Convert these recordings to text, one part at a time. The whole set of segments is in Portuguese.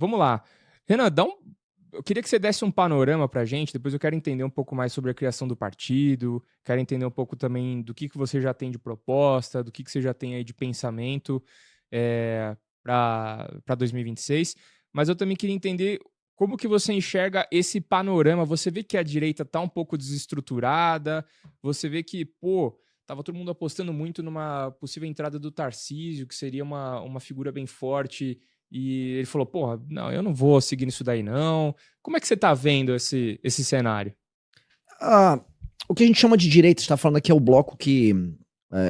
vamos lá. Renan, eu queria que você desse um panorama pra gente, depois eu quero entender um pouco mais sobre a criação do partido, quero entender um pouco também do que você já tem de proposta, do que você já tem aí de pensamento para 2026, mas eu também queria entender como que você enxerga esse panorama. Você vê que a direita tá um pouco desestruturada, você vê que, tava todo mundo apostando muito numa possível entrada do Tarcísio, que seria uma figura bem forte, e ele falou, não, eu não vou seguir nisso daí não. Como é que você tá vendo esse cenário? O que a gente chama de direita, você tá falando aqui, é o bloco que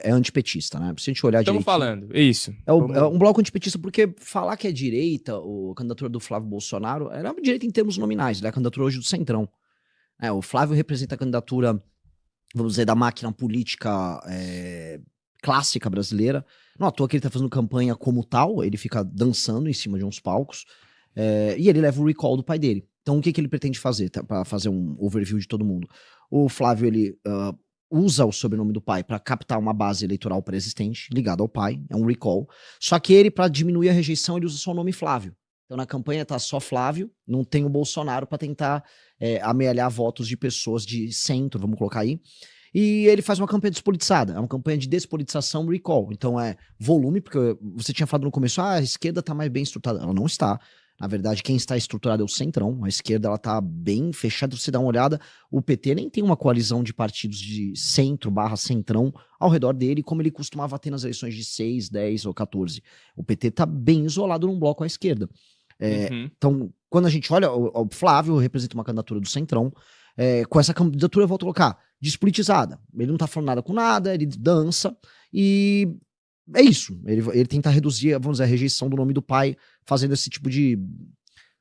é antipetista, né? Se a gente olhar Estamos falando, é isso. É um bloco antipetista, porque falar que é direita, a candidatura do Flávio Bolsonaro, era uma direita em termos nominais, ele é a candidatura hoje do Centrão. O Flávio representa a candidatura, vamos dizer, da máquina política clássica brasileira. Não à toa que ele tá fazendo campanha como tal, ele fica dançando em cima de uns palcos, e ele leva o recall do pai dele. Então o que ele pretende fazer, para fazer um overview de todo mundo? O Flávio, ele usa o sobrenome do pai para captar uma base eleitoral pré-existente, ligada ao pai, é um recall. Só que ele, para diminuir a rejeição, ele usa só o nome Flávio. Então na campanha tá só Flávio, não tem o Bolsonaro para tentar amealhar votos de pessoas de centro, vamos colocar aí. E ele faz uma campanha despolitizada, é uma campanha de despolitização recall. Então é volume, porque você tinha falado no começo, a esquerda tá mais bem estruturada. Ela não está. Na verdade, quem está estruturado é o Centrão. A esquerda, ela tá bem fechada. Se você dá uma olhada, o PT nem tem uma coalizão de partidos de centro/centrão ao redor dele, como ele costumava ter nas eleições de 6, 10 ou 14. O PT tá bem isolado num bloco à esquerda. Então, quando a gente olha, o Flávio representa uma candidatura do Centrão. Com essa candidatura, eu vou colocar despolitizada. Ele não tá falando nada com nada, ele dança e é isso. Ele tenta reduzir, vamos dizer, a rejeição do nome do pai, fazendo esse tipo de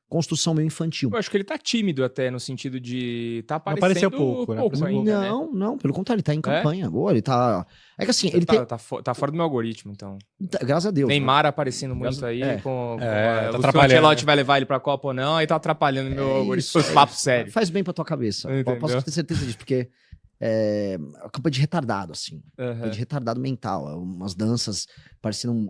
construção meio infantil. Eu acho que ele tá tímido até, no sentido de tá aparecendo apareceu pouco, né? ainda, né? Não, pelo contrário, ele tá em campanha. Ele tá... É que assim, ele tá fora do meu algoritmo, então. Graças a Deus. Neymar aparecendo muito aí, tá o Ancelotti vai levar ele pra Copa ou não, aí tá atrapalhando meu algoritmo, os papos sérios. Faz bem pra tua cabeça. Posso ter certeza disso, porque a campanha de retardado, assim. De retardado mental. Umas danças parecendo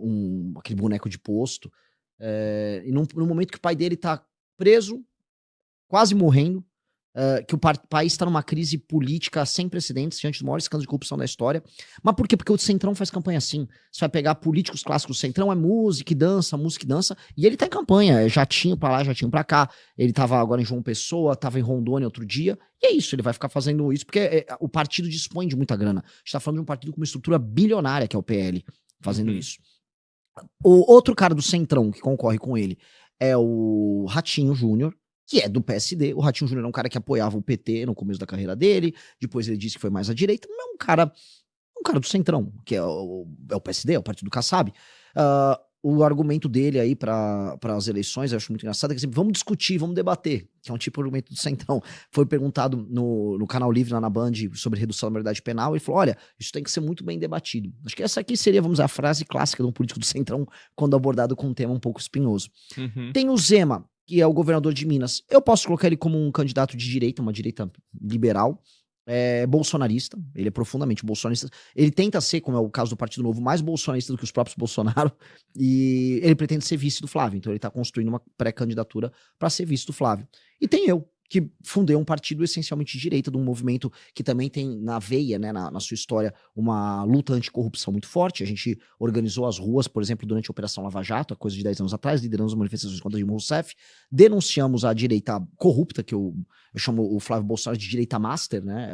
aquele boneco de posto. E no momento que o pai dele tá preso, quase morrendo, que o país está numa crise política sem precedentes, diante dos maiores escândalos de corrupção da história. Mas por quê? Porque o Centrão faz campanha assim. Você vai pegar políticos clássicos do Centrão, é música e dança, e ele tá em campanha, jatinho pra lá, jatinho pra cá. Ele tava agora em João Pessoa, tava em Rondônia outro dia, e é isso, ele vai ficar fazendo isso, porque o partido dispõe de muita grana. A gente tá falando de um partido com uma estrutura bilionária, que é o PL, fazendo isso. O outro cara do Centrão que concorre com ele é o Ratinho Júnior, que é do PSD. O Ratinho Júnior é um cara que apoiava o PT no começo da carreira dele, depois ele disse que foi mais à direita, mas é um cara do Centrão, que é o PSD, é o partido do Kassab. O argumento dele aí para as eleições, eu acho muito engraçado, é que vamos discutir, vamos debater, que é um tipo de argumento do Centrão. Foi perguntado no Canal Livre, lá na Band, sobre redução da maioridade penal, ele falou, olha, isso tem que ser muito bem debatido. Acho que essa aqui seria, vamos dizer, a frase clássica de um político do Centrão, quando abordado com um tema um pouco espinhoso. Tem o Zema, que é o governador de Minas. Eu posso colocar ele como um candidato de direita, uma direita liberal, bolsonarista, ele é profundamente bolsonarista. Ele tenta ser, como é o caso do Partido Novo, mais bolsonarista do que os próprios Bolsonaro, e ele pretende ser vice do Flávio, então ele tá construindo uma pré-candidatura para ser vice do Flávio. E tem eu, que fundei um partido essencialmente de direita, de um movimento que também tem na veia, né, na sua história, uma luta anticorrupção muito forte. A gente organizou as ruas, por exemplo, durante a Operação Lava Jato, há coisa de 10 anos atrás, lideramos manifestações contra Dilma Rousseff, denunciamos a direita corrupta, que eu chamo o Flávio Bolsonaro de direita master, né,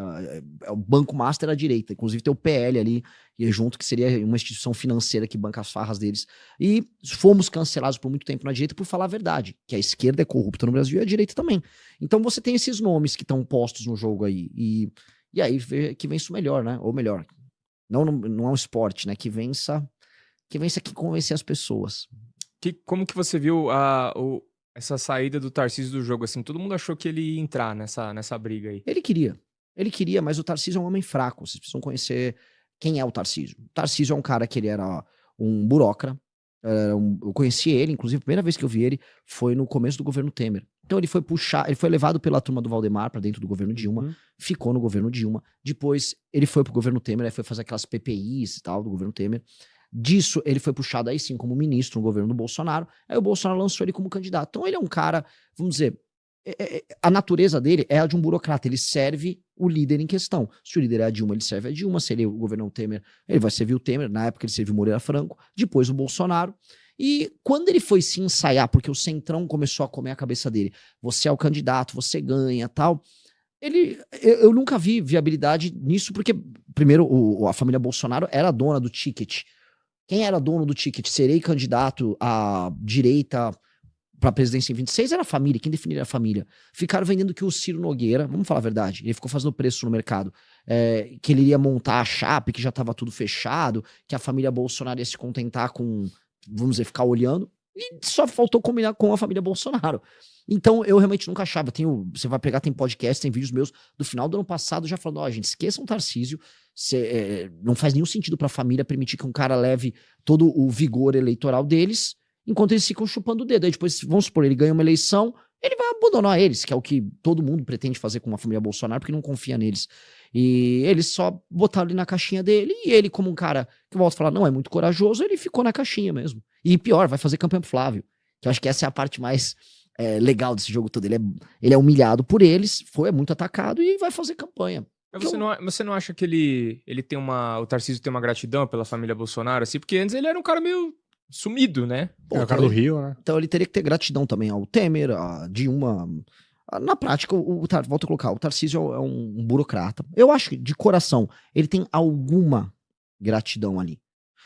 é o banco master à direita, inclusive tem o PL ali, e junto, que seria uma instituição financeira que banca as farras deles. E fomos cancelados por muito tempo na direita por falar a verdade, que a esquerda é corrupta no Brasil e a direita também. Então você tem esses nomes que estão postos no jogo aí, e aí que vença o melhor, né? Ou melhor, não é um esporte, né? Que vença quem convencer as pessoas. Como que você viu essa saída do Tarcísio do jogo? Assim, todo mundo achou que ele ia entrar nessa briga aí. Ele queria, mas o Tarcísio é um homem fraco, vocês precisam conhecer quem é o Tarcísio. O Tarcísio é um cara que ele era um burocrata. Eu conheci ele, inclusive a primeira vez que eu vi ele foi no começo do governo Temer. Então ele foi levado pela turma do Valdemar para dentro do governo Dilma, ficou no governo Dilma, depois ele foi pro governo Temer, aí foi fazer aquelas PPIs e tal do governo Temer, Disso, ele foi puxado aí sim como ministro no governo do Bolsonaro. Aí o Bolsonaro lançou ele como candidato. Então ele é um cara, vamos dizer, a natureza dele é a de um burocrata. Ele serve o líder em questão. Se o líder é a Dilma, ele serve a Dilma. Se ele é o governo Temer, ele vai servir o Temer. Na época ele serviu o Moreira Franco. Depois o Bolsonaro. E quando ele foi se ensaiar, porque o Centrão começou a comer a cabeça dele, você é o candidato, você ganha, tal. Eu nunca vi viabilidade nisso, porque primeiro a família Bolsonaro era dona do ticket. Quem era dono do ticket, serei candidato à direita para a presidência em 26, era a família. Quem definiria a família? Ficaram vendendo que o Ciro Nogueira, vamos falar a verdade, ele ficou fazendo preço no mercado, que ele iria montar a chapa, que já estava tudo fechado, que a família Bolsonaro ia se contentar com, vamos dizer, ficar olhando, e só faltou combinar com a família Bolsonaro. Então, eu realmente nunca achava. Você vai pegar, tem podcast, tem vídeos meus do final do ano passado já falando, gente, esqueçam o Tarcísio, não faz nenhum sentido pra família permitir que um cara leve todo o vigor eleitoral deles, enquanto eles ficam chupando o dedo. Aí depois, vamos supor, ele ganha uma eleição, ele vai abandonar eles, que é o que todo mundo pretende fazer com a família Bolsonaro, porque não confia neles. E eles só botaram ele na caixinha dele, e ele, como um cara, que eu volto a falar, não é muito corajoso, ele ficou na caixinha mesmo. E pior, vai fazer campanha pro Flávio, que eu acho que essa é a parte mais legal desse jogo todo. Ele é humilhado por eles, é muito atacado e vai fazer campanha. Mas você não acha que ele tem o Tarcísio tem uma gratidão pela família Bolsonaro, assim? Porque antes ele era um cara meio sumido, né? É o cara do Rio, né? Então ele teria que ter gratidão também ao Temer, a Dilma. Na prática, volto a colocar, o Tarcísio é um burocrata. Eu acho que, de coração, ele tem alguma gratidão ali.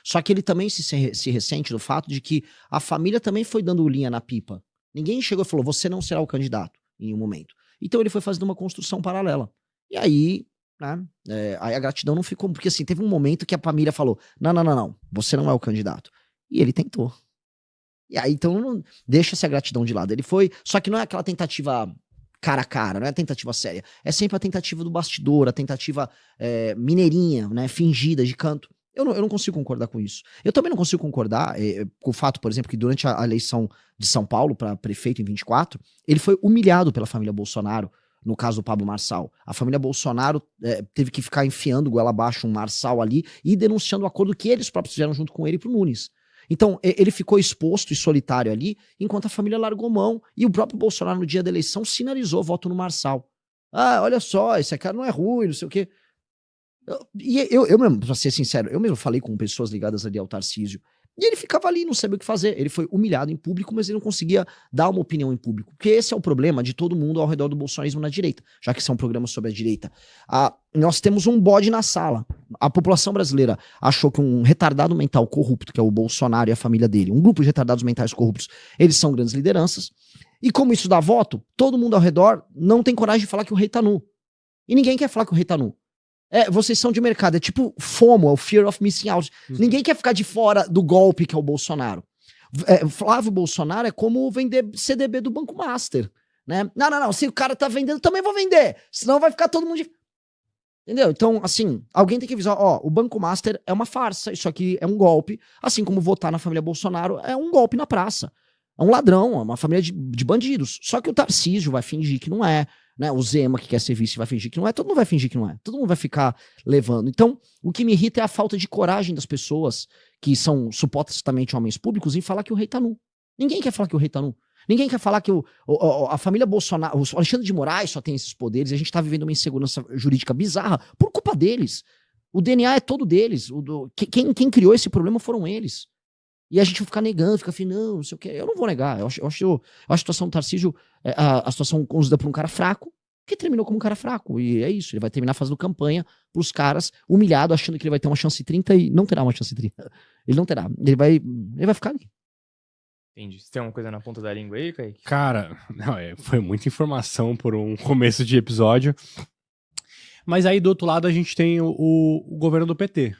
Só que ele também se ressente do fato de que a família também foi dando linha na pipa. Ninguém chegou e falou, você não será o candidato em um momento. Então ele foi fazendo uma construção paralela. E aí, né, aí a gratidão não ficou, porque assim, teve um momento que a família falou, não, você não é o candidato. E ele tentou. E aí, então, não deixa essa gratidão de lado. Ele foi, só que não é aquela tentativa cara a cara, não é a tentativa séria. É sempre a tentativa do bastidor, a tentativa mineirinha, né, fingida, de canto. Eu não consigo concordar com isso. Eu também não consigo concordar com o fato, por exemplo, que durante a eleição de São Paulo para prefeito em 24, ele foi humilhado pela família Bolsonaro, no caso do Pablo Marçal. A família Bolsonaro teve que ficar enfiando goela abaixo um Marçal ali e denunciando o acordo que eles próprios fizeram junto com ele pro Nunes. Então, ele ficou exposto e solitário ali, enquanto a família largou mão, e o próprio Bolsonaro, no dia da eleição, sinalizou voto no Marçal. Ah, olha só, esse cara não é ruim, não sei o quê. Eu mesmo, pra ser sincero, eu mesmo falei com pessoas ligadas ali ao Tarcísio, e ele ficava ali, não sabia o que fazer. Ele foi humilhado em público, mas ele não conseguia dar uma opinião em público. Porque esse é o problema de todo mundo ao redor do bolsonarismo na direita, já que esse é um programa sobre a direita. Nós temos um bode na sala. A população brasileira achou que um retardado mental corrupto, que é o Bolsonaro e a família dele, um grupo de retardados mentais corruptos, eles são grandes lideranças. E como isso dá voto, todo mundo ao redor não tem coragem de falar que o rei tá nu. E ninguém quer falar que o rei tá nu. Vocês são de mercado, é tipo FOMO, é o Fear of Missing Out. Ninguém quer ficar de fora do golpe que é o Bolsonaro. Flávio Bolsonaro é como vender CDB do Banco Master, né? Não, se o cara tá vendendo, também vou vender, senão vai ficar todo mundo Entendeu? Então, assim, alguém tem que avisar, o Banco Master é uma farsa, isso aqui é um golpe, assim como votar na família Bolsonaro é um golpe na praça. É um ladrão, é uma família de bandidos. Só que o Tarcísio vai fingir que não é, né? O Zema, que quer ser vice, vai fingir que não é. Todo mundo vai fingir que não é. Todo mundo vai ficar levando. Então, o que me irrita é a falta de coragem das pessoas que são supostamente homens públicos em falar que o rei tá nu. Ninguém quer falar que o rei tá nu. Ninguém quer falar que a família Bolsonaro, o Alexandre de Moraes só tem esses poderes e a gente tá vivendo uma insegurança jurídica bizarra por culpa deles. O DNA é todo deles. Quem criou esse problema foram eles. E a gente vai ficar negando, fica assim, não sei o que. Eu não vou negar. Eu acho a situação do Tarcísio, a situação conduzida por um cara fraco, que terminou como um cara fraco. E é isso. Ele vai terminar fazendo campanha pros caras, humilhado, achando que ele vai ter uma chance 30 e não terá uma chance 30. Ele não terá. Ele vai ficar ali. Entendi. Você tem alguma coisa na ponta da língua aí, Kaique? Cara, não, foi muita informação por um começo de episódio. Mas aí, do outro lado, a gente tem o governo do PT.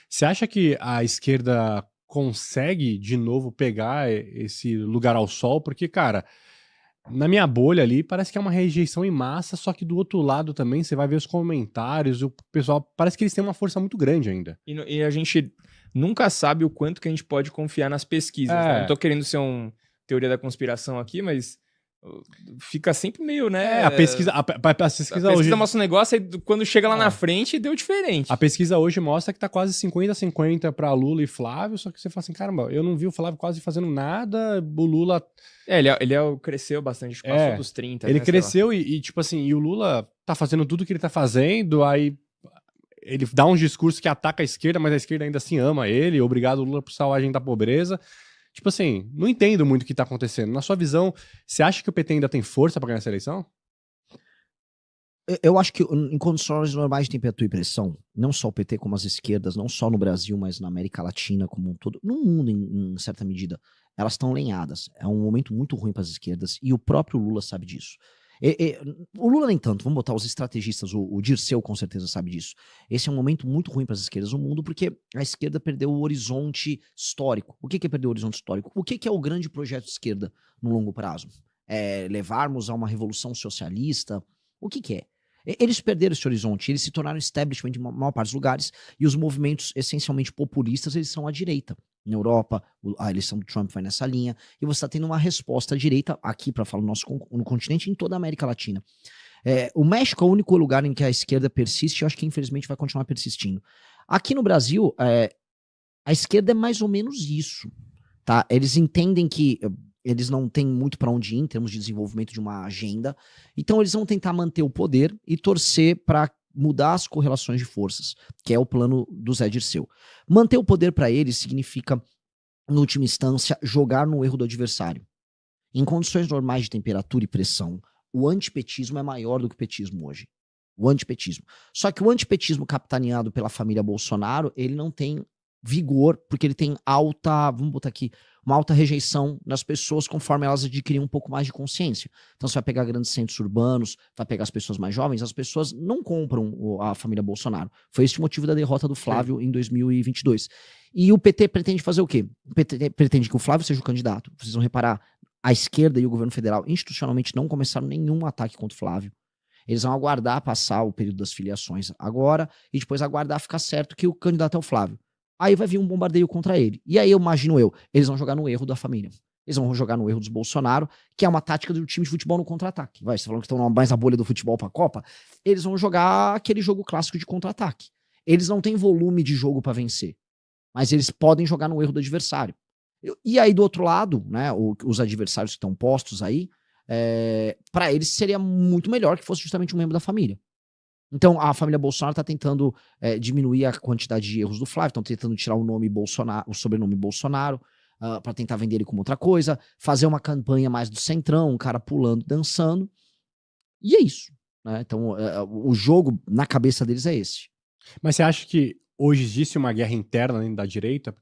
Você acha que a esquerda consegue de novo pegar esse lugar ao sol? Porque, cara, na minha bolha ali parece que é uma rejeição em massa, só que do outro lado também você vai ver os comentários, o pessoal, parece que eles têm uma força muito grande ainda. E a gente nunca sabe o quanto que a gente pode confiar nas pesquisas. Né? Não tô querendo ser teoria da conspiração aqui, mas fica sempre meio, né? A pesquisa hoje mostra um negócio, aí quando chega lá na frente, deu diferente. A pesquisa hoje mostra que tá quase 50-50 pra Lula e Flávio, só que você fala assim, caramba, eu não vi o Flávio quase fazendo nada, o Lula... Ele cresceu bastante, passou dos 30, ele cresceu e, tipo assim, e o Lula tá fazendo tudo que ele tá fazendo, aí ele dá um discurso que ataca a esquerda, mas a esquerda ainda assim ama ele, obrigado Lula por salvar a gente da pobreza. Tipo assim, não entendo muito o que tá acontecendo. Na sua visão, você acha que o PT ainda tem força pra ganhar essa eleição? Eu acho que em condições normais de temperatura e pressão, não só o PT como as esquerdas, não só no Brasil, mas na América Latina como um todo, no mundo em certa medida, elas estão lenhadas. É um momento muito ruim para as esquerdas e o próprio Lula sabe disso. O Lula nem tanto, vamos botar os estrategistas, o Dirceu com certeza sabe disso. Esse é um momento muito ruim para as esquerdas no mundo porque a esquerda perdeu o horizonte histórico. O que é perder o horizonte histórico? O que é o grande projeto de esquerda no longo prazo? É levarmos a uma revolução socialista? O que é? Eles perderam esse horizonte, eles se tornaram establishment em maior parte dos lugares e os movimentos essencialmente populistas, eles são à direita. Na Europa, a eleição do Trump vai nessa linha, e você está tendo uma resposta à direita aqui, para falar no continente, em toda a América Latina. O México é o único lugar em que a esquerda persiste, e eu acho que infelizmente vai continuar persistindo. Aqui no Brasil, a esquerda é mais ou menos isso. Tá? Eles entendem que eles não têm muito para onde ir em termos de desenvolvimento de uma agenda, então eles vão tentar manter o poder e torcer para mudar as correlações de forças, que é o plano do Zé Dirceu. Manter o poder para eles significa, na última instância, jogar no erro do adversário. Em condições normais de temperatura e pressão, o antipetismo é maior do que o petismo hoje. O antipetismo. Só que o antipetismo capitaneado pela família Bolsonaro, ele não tem vigor, porque ele tem vamos botar aqui, uma alta rejeição nas pessoas conforme elas adquirem um pouco mais de consciência. Então você vai pegar grandes centros urbanos, vai pegar as pessoas mais jovens, as pessoas não compram a família Bolsonaro. Foi esse o motivo da derrota do Flávio em 2022. E o PT pretende fazer o quê? O PT pretende que o Flávio seja o candidato. Vocês vão reparar, a esquerda e o governo federal institucionalmente não começaram nenhum ataque contra o Flávio. Eles vão aguardar passar o período das filiações agora e depois aguardar ficar certo que o candidato é o Flávio. Aí vai vir um bombardeio contra ele. E aí imagino eles vão jogar no erro da família. Eles vão jogar no erro dos Bolsonaro, que é uma tática do time de futebol no contra-ataque. Você falando que estão mais na bolha do futebol pra Copa? Eles vão jogar aquele jogo clássico de contra-ataque. Eles não têm volume de jogo pra vencer, mas eles podem jogar no erro do adversário. E aí do outro lado, né, os adversários que estão postos aí, pra eles seria muito melhor que fosse justamente um membro da família. Então, a família Bolsonaro está tentando diminuir a quantidade de erros do Flávio, estão tentando tirar o nome Bolsonaro, o sobrenome Bolsonaro, para tentar vender ele como outra coisa, fazer uma campanha mais do centrão, um cara pulando, dançando. E é isso. Né? Então, o jogo na cabeça deles é esse. Mas você acha que hoje existe uma guerra interna dentro da direita?